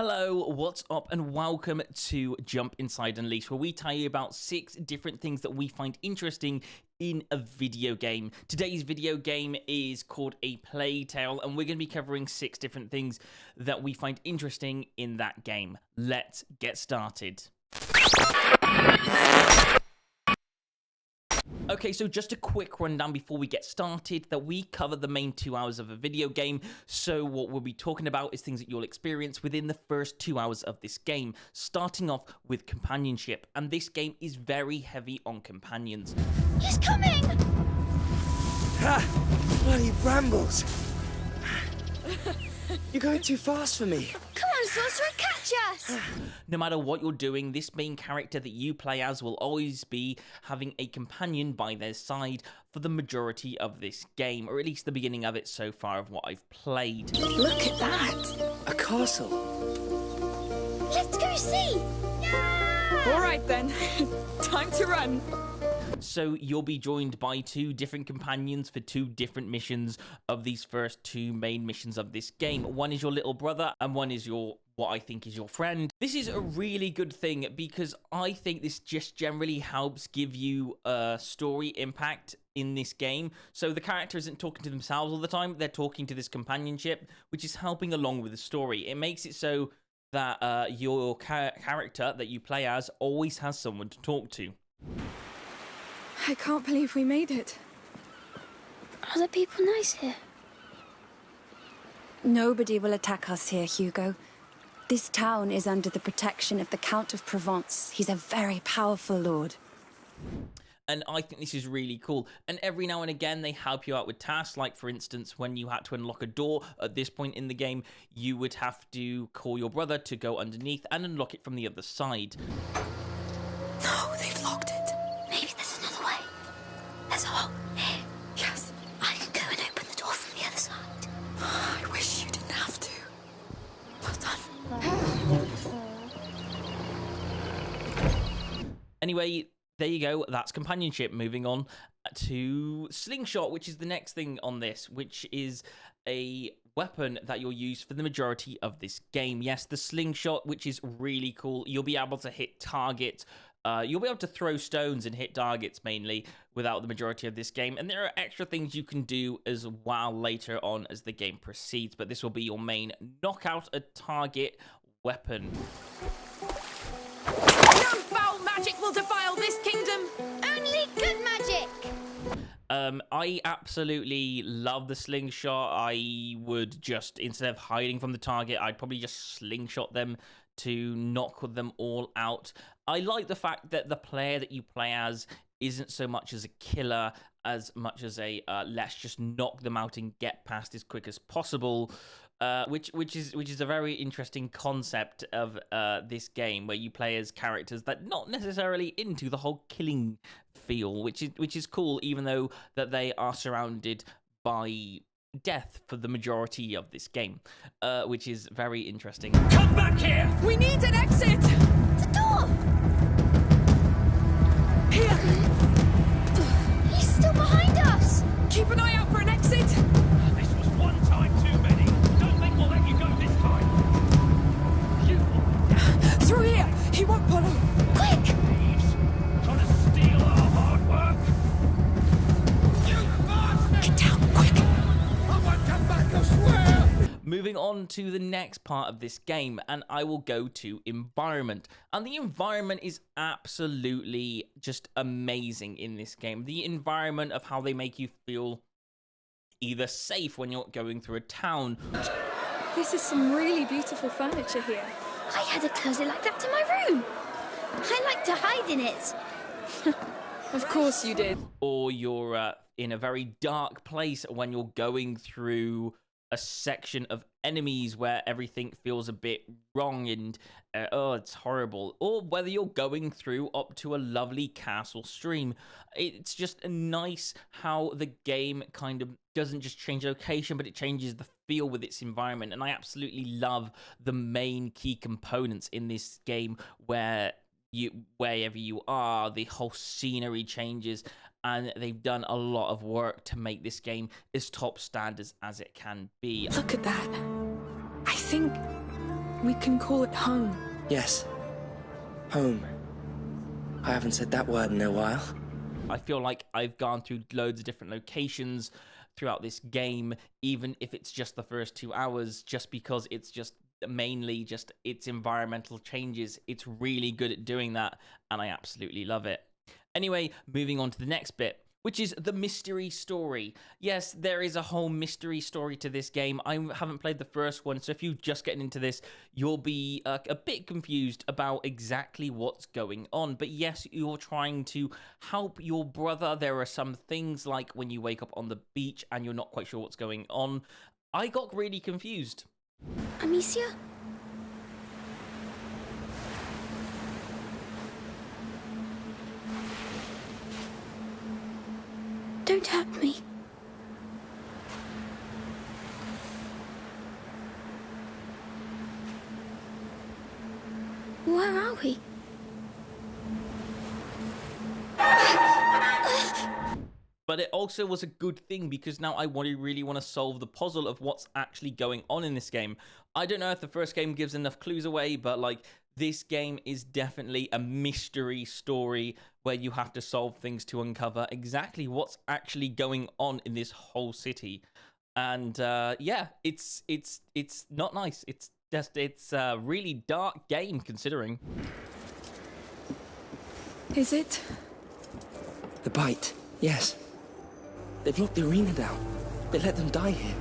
Hello, what's up, and welcome to Jump Inside Unleashed, where we tell you about 6 different things that we find interesting in a video game. Today's video game is called A Plague Tale, and we're going to be covering 6 different things that we find interesting in that game. Let's get started. Okay, so just a quick rundown before we get started, that we cover the main 2 hours of a video game. So what we'll be talking about is things that you'll experience within the first 2 hours of this game, starting off with Companionship. And this game is very heavy on companions. He's coming! Ha! Bloody brambles! You're going too fast for me. Come on, Sorcerer, catch us! No matter what you're doing, this main character that you play as will always be having a companion by their side for the majority of this game, or at least the beginning of it so far of what I've played. Look at that! A castle. Let's go see! Yeah! All right then, time to run. So you'll be joined by 2 different companions for 2 different missions of these first 2 main missions of this game. One is your little brother and one is what I think is your friend. This is a really good thing because I think this just generally helps give you a story impact in this game. So the character isn't talking to themselves all the time, they're talking to this companionship, which is helping along with the story. It makes it so that your character that you play as always has someone to talk to. I can't believe we made it. Are the people nice here? Nobody will attack us here, Hugo. This town is under the protection of the Count of Provence. He's a very powerful lord. And I think this is really cool. And every now and again, they help you out with tasks. Like, for instance, when you had to unlock a door at this point in the game, you would have to call your brother to go underneath and unlock it from the other side. No, they've locked it. Maybe there's another way. There's a hole here. Yes. I can go and open the door from the other side. I wish you didn't have to. Well done. Anyway, there you go. That's Companionship. Moving on to Slingshot, which is the next thing on this, which is a weapon that you'll use for the majority of this game. Yes, the Slingshot, which is really cool. You'll be able to hit targets. You'll be able to throw stones and hit targets mainly without the majority of this game. And there are extra things you can do as well later on as the game proceeds. But this will be your main knockout a target weapon. No foul magic will defile this kingdom. Only good magic! I absolutely love the Slingshot. I would just, instead of hiding from the target, I'd probably just slingshot them to knock them all out. I like the fact that the player that you play as isn't so much as a killer as much as a let's just knock them out and get past as quick as possible, which is a very interesting concept of this game, where you play as characters that not necessarily into the whole killing feel, which is cool, even though that they are surrounded by death for the majority of this game, which is very interesting. Come back here! We need an exit. The door! Here, He's still behind us! keep an eye out for an exit. This was one time too many. Don't think we'll let you go this time. You Through here. He won't follow. Quick! thieves! Trying to steal our hard work! You bastard! Get down, quick. I won't come back, I swear! Moving on to the next part of this game, and I will go to environment. And the environment is absolutely just amazing in this game. The environment of how they make you feel either safe when you're going through a town. This is some really beautiful furniture here. I had a closet like that in my room. I like to hide in it. Of course you did. Or you're in a very dark place when you're going through a section of enemies where everything feels a bit wrong and it's horrible. Or whether you're going through up to a lovely castle stream. It's just nice how the game kind of doesn't just change location, but it changes the feel with its environment. And I absolutely love the main key components in this game, where wherever you are, the whole scenery changes, and they've done a lot of work to make this game as top standards as it can be. Look at that. I think We can call it home. Yes. Home. I haven't said that word in a while. I feel like I've gone through loads of different locations throughout this game, even if it's just the first 2 hours, just because it's just mainly just its environmental changes. It's really good at doing that, and I absolutely love it. Anyway, moving on to the next bit, which is the mystery story. Yes, there is a whole mystery story to this game. I haven't played the first one, so if you're just getting into this, you'll be a bit confused about exactly what's going on. But yes, you're trying to help your brother. There are some things like when you wake up on the beach and you're not quite sure what's going on. I got really confused. Amicia? Don't hurt me. Where are we? But it also was a good thing because now I really want to solve the puzzle of what's actually going on in this game. I don't know if the first game gives enough clues away, but like this game is definitely a mystery story where you have to solve things to uncover exactly what's actually going on in this whole city. And yeah, it's not nice. It's a really dark game considering. Is it? The bite, yes. They've locked the arena down. They let them die here.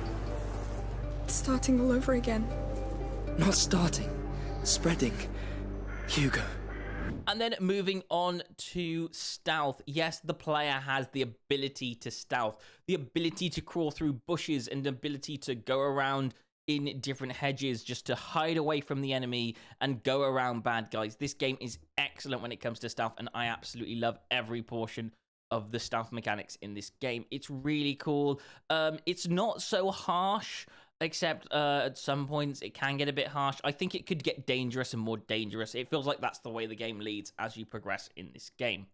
It's starting all over again. Not starting. Spreading. Hugo. And then moving on to stealth. Yes, the player has the ability to stealth, the ability to crawl through bushes, and the ability to go around in different hedges just to hide away from the enemy and go around bad guys. This game is excellent when it comes to stealth, and I absolutely love every portion of the stealth mechanics in this game. It's really cool. It's not so harsh, except at some points it can get a bit harsh. I think it could get dangerous and more dangerous. It feels like that's the way the game leads as you progress in this game.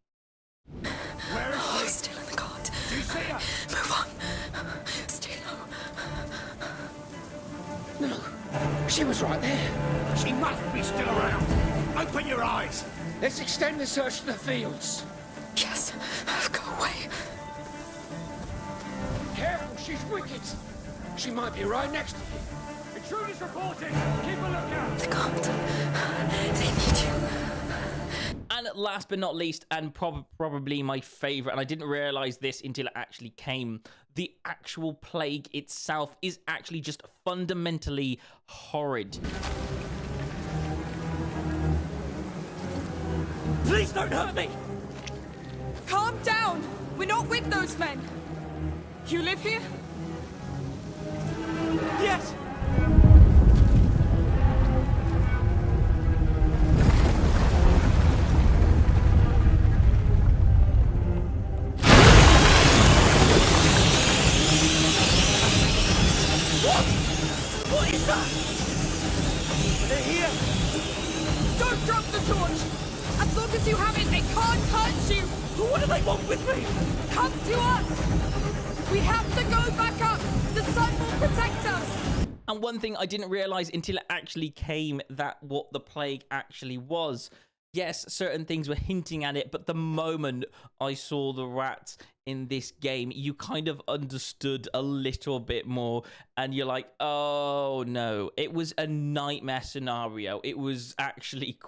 Where is she? Still in the cart. Do you see her? Move on. Stay low. No, she was right there. She must be still around. Open your eyes. Let's extend the search to the fields. Yes, go away. Careful, she's wicked. She might be right next to you. Intruders reporting. Keep a lookout. They can't. They need you. And last but not least, and probably my favorite, and I didn't realize this until it actually came, the actual plague itself is actually just fundamentally horrid. Please don't hurt me. Calm down. We're not with those men. You live here? Yes. What is that? They're here. Don't drop the torch. As long as you have it, they can't touch you. What do they want with me? Come to us. We have to go back up. The sun will protect us. And one thing I didn't realize until it actually came, that what the plague actually was. Yes, certain things were hinting at it, but the moment I saw the rats in this game, you kind of understood a little bit more, and you're like, oh no, it was a nightmare scenario. It was actually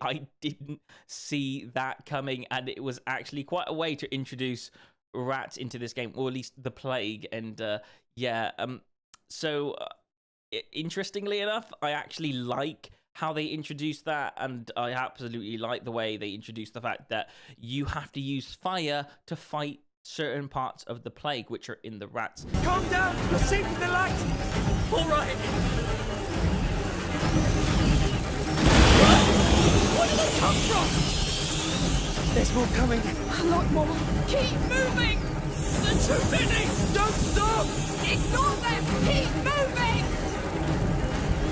I didn't see that coming, and it was actually quite a way to introduce rats into this game, or at least the plague. And interestingly enough, I actually like how they introduced that, and I absolutely like the way they introduced the fact that you have to use fire to fight certain parts of the plague, which are in the rats. Calm down. You're seeing the light. All right. Where did they come from? There's more coming. A lot more. Keep moving. There's too many. Don't stop. Ignore them. Keep moving.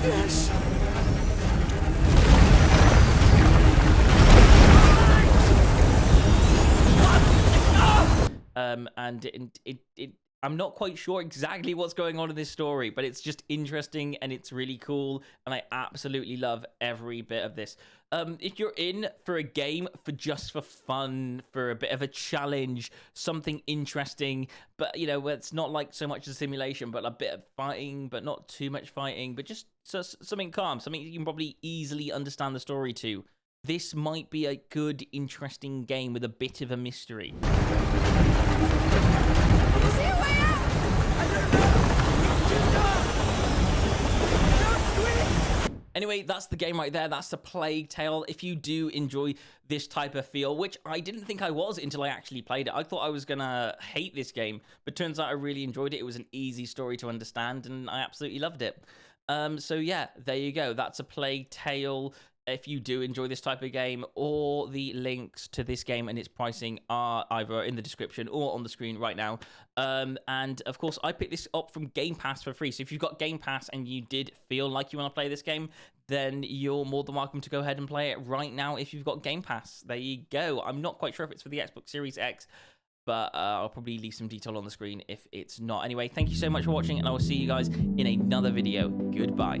Yes. And I'm not quite sure exactly what's going on in this story, but it's just interesting and it's really cool, and I absolutely love every bit of this. If you're in for a game for fun, for a bit of a challenge, something interesting, but you know, it's not like so much a simulation, but a bit of fighting, but not too much fighting, but just something calm, something you can probably easily understand the story to. This might be a good, interesting game with a bit of a mystery. Is there a way out? Anyway, that's the game right there. That's The Plague Tale. If you do enjoy this type of feel, which I didn't think I was until I actually played it. I thought I was gonna hate this game, but turns out I really enjoyed it. It was an easy story to understand, and I absolutely loved it. So yeah, there you go. That's A Plague Tale. If you do enjoy this type of game, all the links to this game and its pricing are either in the description or on the screen right now. And of course, I picked this up from Game Pass for free. So if you've got Game Pass and you did feel like you want to play this game, then you're more than welcome to go ahead and play it right now if you've got Game Pass. There you go. I'm not quite sure if it's for the Xbox Series X, but I'll probably leave some detail on the screen if it's not. Anyway, thank you so much for watching, and I will see you guys in another video. Goodbye.